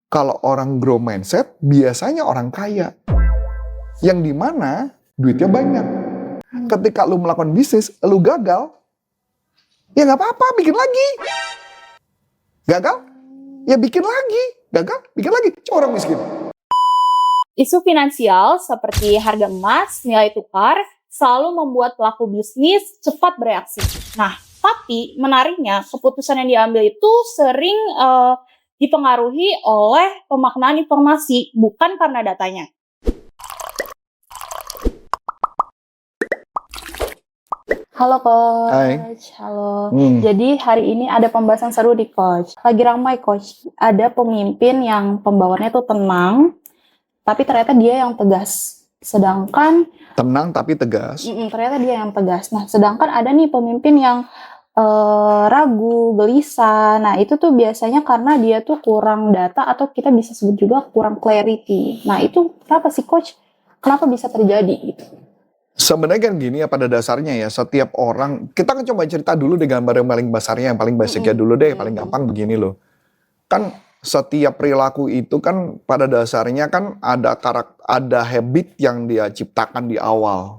Kalau orang grow mindset, biasanya orang kaya. Yang dimana duitnya banyak. Ketika lu melakukan bisnis, lu gagal, ya nggak apa-apa, bikin lagi. Gagal, ya bikin lagi. Gagal, bikin lagi. Cuma orang miskin. Isu finansial seperti harga emas, nilai tukar, selalu membuat pelaku bisnis cepat bereaksi. Nah, tapi menariknya keputusan yang diambil itu sering dipengaruhi oleh pemaknaan informasi, bukan karena datanya. Halo Coach. Hai. Halo. Jadi hari ini ada pembahasan seru di Coach. Lagi ramai Coach. Ada pemimpin yang pembawaannya tuh tenang, tapi ternyata dia yang tegas. Sedangkan Tenang tapi tegas. ternyata dia yang tegas. Nah, sedangkan ada nih pemimpin yang ragu, gelisah. Nah, itu tuh biasanya karena dia tuh kurang data atau kita bisa sebut juga kurang clarity. Nah, itu kenapa sih Coach? Kenapa bisa terjadi gitu? Sebenarnya kan gini ya, pada dasarnya ya, setiap orang, kita kan coba cerita dulu deh gambar yang paling besarnya, yang paling basicnya dulu deh, paling gampang begini loh. Kan setiap perilaku itu kan pada dasarnya kan ada habit yang dia ciptakan di awal.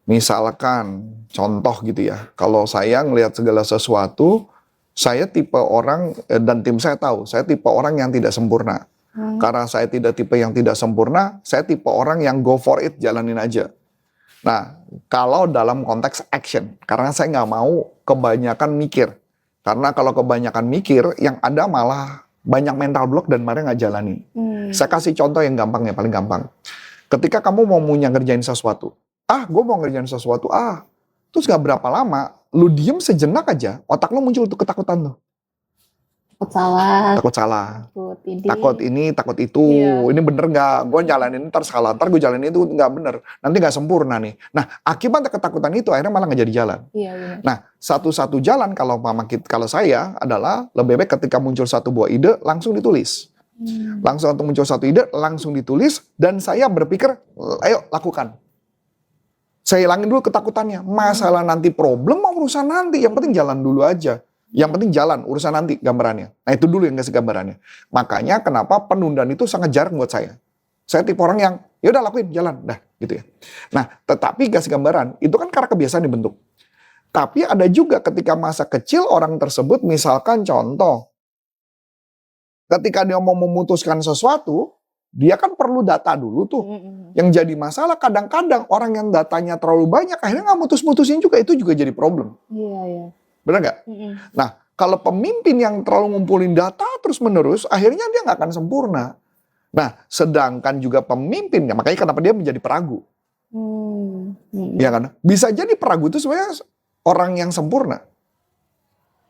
Misalkan contoh gitu ya, kalau saya ngelihat segala sesuatu, saya tipe orang dan tim saya tahu, saya tipe orang yang tidak sempurna. Karena saya tidak tipe yang tidak sempurna, saya tipe orang yang go for it, jalanin aja. Nah, kalau dalam konteks action, karena saya nggak mau kebanyakan mikir. Karena kalau kebanyakan mikir, yang ada malah banyak mental block dan mereka nggak jalani. Saya kasih contoh yang gampang ya, paling gampang. Ketika kamu mau ngerjain sesuatu, gue mau ngerjain sesuatu, terus nggak berapa lama, lu diem sejenak aja, otak lu muncul tuh ketakutan tuh. Takut salah. Takut ini, takut itu. Iya. Ini bener nggak? Gue jalanin ntar salah, ntar gue jalanin itu nggak bener. Nanti nggak sempurna nih. Nah, akibat ketakutan itu akhirnya malah nggak jadi jalan. Iya, benar. Nah, satu-satu jalan kalau saya adalah lebih baik ketika muncul satu buah ide langsung ditulis. Langsung muncul satu ide langsung ditulis dan saya berpikir, ayo lakukan. Saya hilangin dulu ketakutannya. Masalah nanti problem mau urusan nanti, yang penting jalan dulu aja. Yang penting jalan, urusan nanti gambarannya. Nah itu dulu yang kasih gambarannya. Makanya kenapa penundaan itu sangat jarang buat saya. Saya tipe orang yang, ya udah lakuin, jalan, dah gitu ya. Nah tetapi kasih gambaran, itu kan karena kebiasaan dibentuk. Tapi ada juga ketika masa kecil orang tersebut, misalkan contoh, ketika dia mau memutuskan sesuatu, dia kan perlu data dulu tuh. Yang jadi masalah kadang-kadang orang yang datanya terlalu banyak, akhirnya nggak mutus-mutusin juga, itu juga jadi problem. Iya, iya. Benar nggak? Nah, kalau pemimpin yang terlalu ngumpulin data terus-menerus, akhirnya dia nggak akan sempurna. Nah, sedangkan juga pemimpinnya, makanya kenapa dia menjadi peragu. Ya kan? Bisa jadi peragu itu sebenarnya orang yang sempurna.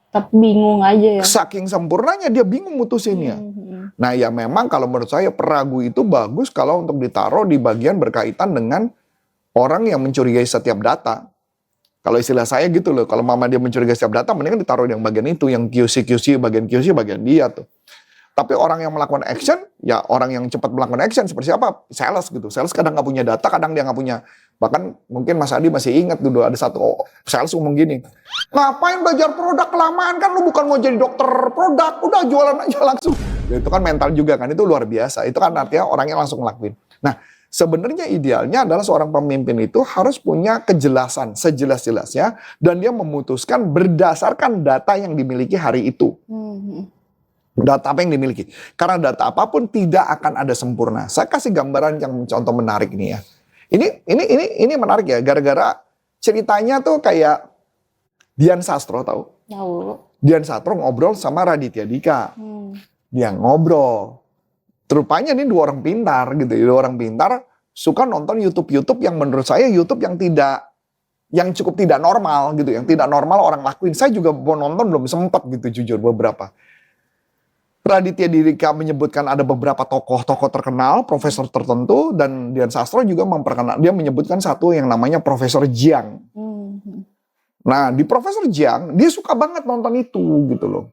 Tapi bingung aja ya. Saking sempurnanya dia bingung mutusinnya. Nah, ya memang kalau menurut saya peragu itu bagus kalau untuk ditaruh di bagian berkaitan dengan orang yang mencurigai setiap data. Kalau istilah saya gitu loh, kalau mama dia mencurigai setiap data, mendingan ditaruh yang bagian itu, yang QC, bagian dia tuh. Tapi orang yang melakukan action, ya orang yang cepat melakukan action, seperti apa? Sales gitu. Sales kadang nggak punya data, kadang dia nggak punya. Bahkan mungkin Mas Adi masih ingat dulu, ada satu sales ngomong gini, ngapain belajar produk kelamaan, kan lu bukan mau jadi dokter produk, udah jualan aja langsung. Ya, itu kan mental juga kan, itu luar biasa. Itu kan artinya orangnya langsung ngelakuin. Nah, sebenarnya idealnya adalah seorang pemimpin itu harus punya kejelasan, sejelas-jelasnya, dan dia memutuskan berdasarkan data yang dimiliki hari itu. Data apa yang dimiliki? Karena data apapun tidak akan ada sempurna. Saya kasih gambaran yang contoh menarik nih ya. Ini menarik ya, gara-gara ceritanya tuh kayak Dian Sastro tahu? Tahu. Dian Sastro ngobrol sama Raditya Dika. Dia ngobrol. Rupanya ini dua orang pintar gitu. Dua orang pintar suka nonton YouTube yang menurut saya YouTube yang cukup tidak normal gitu. Yang tidak normal orang lakuin. Saya juga mau nonton belum sempat gitu jujur beberapa. Raditya Dika menyebutkan ada beberapa tokoh-tokoh terkenal, profesor tertentu, dan Dian Sastro juga dia menyebutkan satu yang namanya Profesor Jiang. Nah di Profesor Jiang dia suka banget nonton itu gitu loh.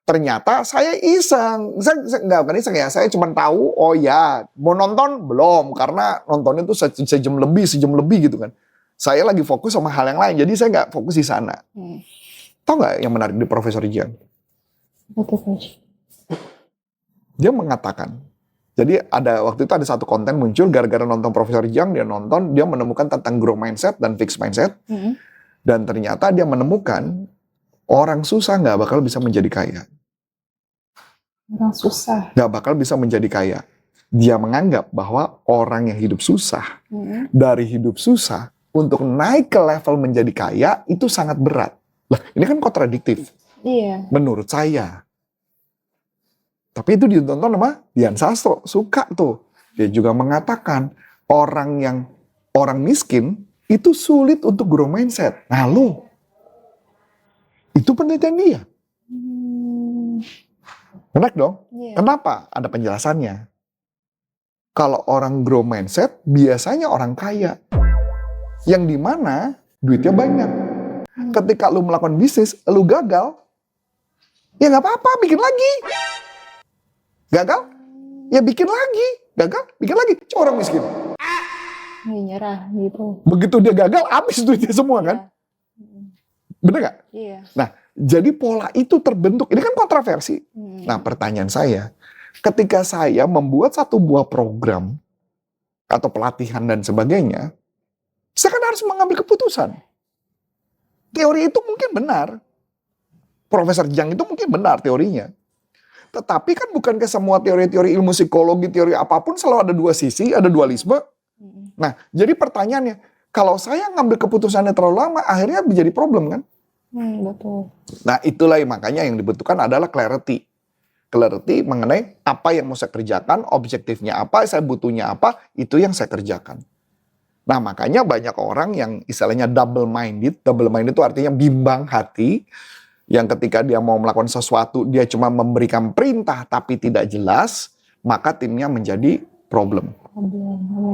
Ternyata saya iseng, saya cuma tahu, oh ya, mau nonton belum, karena nontonnya tuh sejam lebih gitu kan. Saya lagi fokus sama hal yang lain, jadi saya nggak fokus di sana. Tahu nggak yang menarik di Profesor Jiang? Dia mengatakan, jadi waktu itu ada satu konten muncul gara-gara nonton Profesor Jiang, dia menemukan tentang growth mindset dan fixed mindset. Dan ternyata dia menemukan orang susah nggak bakal bisa menjadi kaya. Orang susah. Nggak bakal bisa menjadi kaya. Dia menganggap bahwa orang yang hidup susah, dari hidup susah, untuk naik ke level menjadi kaya, itu sangat berat. Lah, ini kan kontradiktif. Iya. Menurut saya. Tapi itu ditonton sama Dian Sastro, suka tuh. Dia juga mengatakan, orang miskin, itu sulit untuk grow mindset. Nah lo, itu penelitian dia. Menarik dong? Yeah. Kenapa? Ada penjelasannya. Kalau orang grow mindset, biasanya orang kaya. Yang dimana duitnya banyak. Ketika lu melakukan bisnis, lu gagal, ya nggak apa-apa, bikin lagi. Gagal, ya bikin lagi. Gagal, bikin lagi. Coba orang miskin. Nyerah gitu. Begitu dia gagal, habis duitnya semua kan? Bener nggak? Iya. Nah, jadi pola itu terbentuk. Ini kan kontroversi. Nah, pertanyaan saya, ketika saya membuat satu buah program atau pelatihan dan sebagainya, saya kan harus mengambil keputusan. Teori itu mungkin benar. Profesor Jiang itu mungkin benar teorinya. Tetapi kan bukankah semua teori-teori ilmu psikologi, teori apapun selalu ada dua sisi, ada dualisme. Nah, jadi pertanyaannya, kalau saya ngambil keputusannya terlalu lama, akhirnya menjadi problem kan? Betul. Nah, itulah makanya yang dibutuhkan adalah clarity. Clarity mengenai apa yang mau saya kerjakan, objektifnya apa, saya butuhnya apa, itu yang saya kerjakan. Nah, makanya banyak orang yang istilahnya double minded itu artinya bimbang hati, yang ketika dia mau melakukan sesuatu, dia cuma memberikan perintah tapi tidak jelas, maka timnya menjadi problem.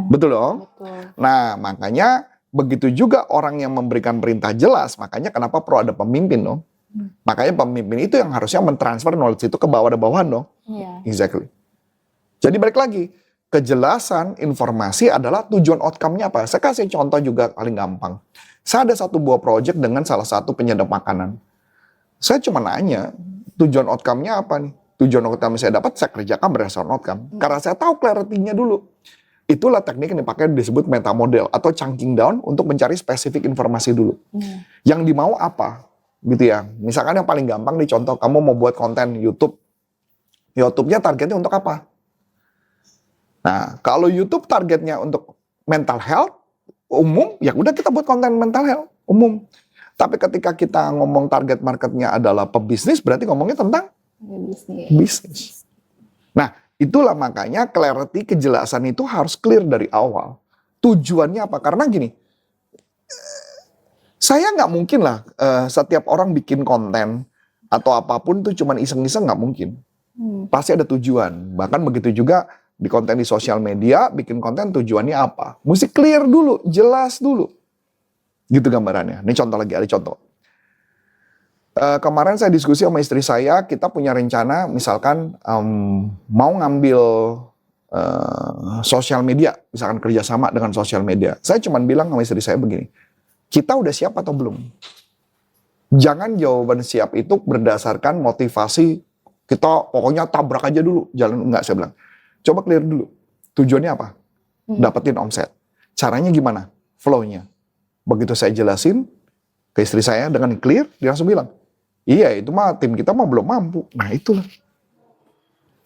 Betul dong? Betul. Nah, makanya begitu juga orang yang memberikan perintah jelas, makanya kenapa perlu ada pemimpin dong. Makanya pemimpin itu yang harusnya mentransfer knowledge itu ke bawah dan bawahan dong. Iya. Exactly. Jadi balik lagi, kejelasan informasi adalah tujuan outcome-nya apa. Saya kasih contoh juga paling gampang. Saya ada satu buah project dengan salah satu penyedap makanan. Saya cuma nanya, tujuan outcome-nya apa nih? Tujuan outcome yang saya dapat, saya kerjakan berdasarkan outcome. Karena saya tahu clarity-nya dulu. Itulah teknik yang dipakai disebut meta model atau chunking down untuk mencari spesifik informasi dulu. Yang dimau apa? Gitu ya. Misalkan yang paling gampang nih contoh, kamu mau buat konten YouTube. YouTube-nya targetnya untuk apa? Nah, kalau YouTube targetnya untuk mental health, umum, ya udah kita buat konten mental health, umum. Tapi ketika kita ngomong target marketnya adalah pebisnis, berarti ngomongnya tentang bisnis. Nah, itulah makanya clarity, kejelasan itu harus clear dari awal. Tujuannya apa? Karena gini, saya nggak mungkin lah setiap orang bikin konten atau apapun tuh cuman iseng-iseng, nggak mungkin. Pasti ada tujuan. Bahkan begitu juga di konten di sosial media, bikin konten tujuannya apa? Mesti clear dulu, jelas dulu. Gitu gambarannya. Ini contoh lagi, ada contoh. Kemarin saya diskusi sama istri saya, kita punya rencana misalkan mau ngambil sosial media, misalkan kerjasama dengan sosial media. Saya cuma bilang sama istri saya begini, kita udah siap atau belum? Jangan jawaban siap itu berdasarkan motivasi, kita pokoknya tabrak aja dulu, jalan enggak, saya bilang. Coba clear dulu, tujuannya apa? Dapetin omset. Caranya gimana? Flow-nya. Begitu saya jelasin ke istri saya dengan clear, dia langsung bilang, iya itu mah tim kita mah belum mampu. Nah itulah.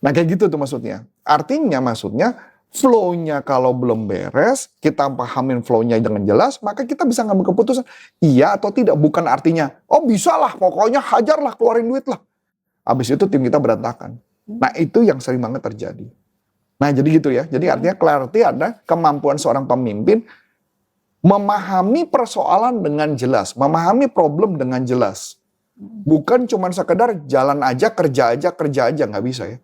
Nah kayak gitu tuh maksudnya. Artinya maksudnya flow-nya kalau belum beres, kita pahamin flow-nya dengan jelas, maka kita bisa ngambil keputusan iya atau tidak. Bukan artinya, oh bisa lah pokoknya hajarlah, keluarin duit lah. Habis itu tim kita berantakan. Nah itu yang sering banget terjadi. Nah jadi gitu ya. Jadi artinya clarity ada kemampuan seorang pemimpin memahami persoalan dengan jelas, memahami problem dengan jelas. Bukan cuma sekedar jalan aja, kerja aja, nggak bisa ya.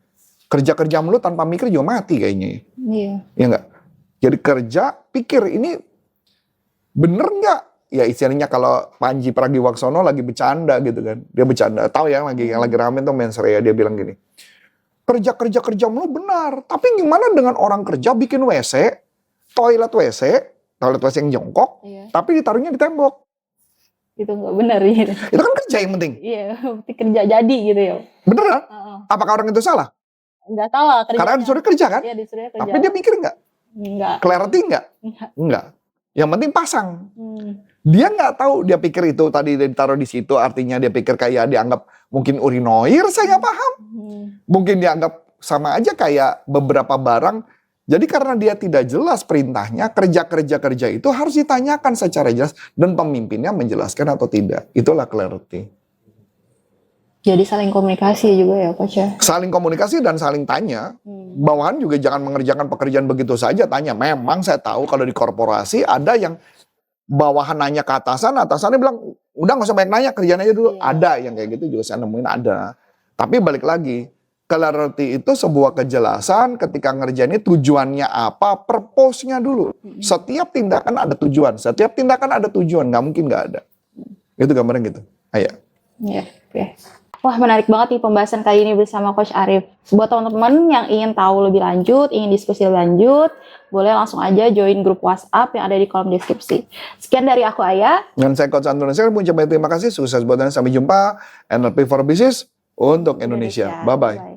Kerja mulu tanpa mikir juga mati kayaknya ya. Iya. Iya nggak? Jadi kerja, pikir ini bener nggak? Ya istilahnya kalau Panji Pragiwaksono lagi bercanda gitu kan. Dia bercanda, tahu ya yang lagi rame tuh Mensreya, dia bilang gini. Kerja mulu benar, tapi gimana dengan orang kerja bikin WC, toilet WC yang jongkok, tapi ditaruhnya di tembok. Itu nggak benar gitu. Itu kan kerja yang penting. Iya, kerja jadi gitu ya. Bener kan? Apakah orang itu salah? Nggak salah kerjanya. Karena disuruh kerja kan? Iya, disuruh kerja. Tapi dia mikir nggak? Enggak. Clarity nggak? Nggak. Yang penting pasang. Dia nggak tahu, dia pikir itu tadi ditaruh di situ artinya dia pikir kayak dianggap mungkin urinoir, saya nggak paham. Mungkin dianggap sama aja kayak beberapa barang. Jadi karena dia tidak jelas perintahnya, kerja itu harus ditanyakan secara jelas dan pemimpinnya menjelaskan atau tidak. Itulah clarity. Jadi saling komunikasi juga ya Coach ya? Saling komunikasi dan saling tanya. Bawahan juga jangan mengerjakan pekerjaan begitu saja, tanya. Memang saya tahu kalau di korporasi ada yang bawahan nanya ke atasan, atasannya bilang, udah gak usah banyak nanya, kerjaan aja dulu. Ada yang kayak gitu juga saya nemuin ada. Tapi balik lagi, clarity itu sebuah kejelasan ketika ngerjain ini tujuannya apa, purpose-nya dulu. Setiap tindakan ada tujuan, nggak mungkin nggak ada. Itu gambarnya gitu. Ayo. Iya, oke. Wah, menarik banget nih pembahasan kali ini bersama Coach Arif. Buat teman-teman yang ingin tahu lebih lanjut, ingin diskusi lebih lanjut, boleh langsung aja join grup WhatsApp yang ada di kolom deskripsi. Sekian dari aku, Aya. Dan saya Coach Antoni, saya mengucapkan terima kasih, sukses buat Anda, sampai jumpa, NLP for Business untuk Indonesia. Bye-bye.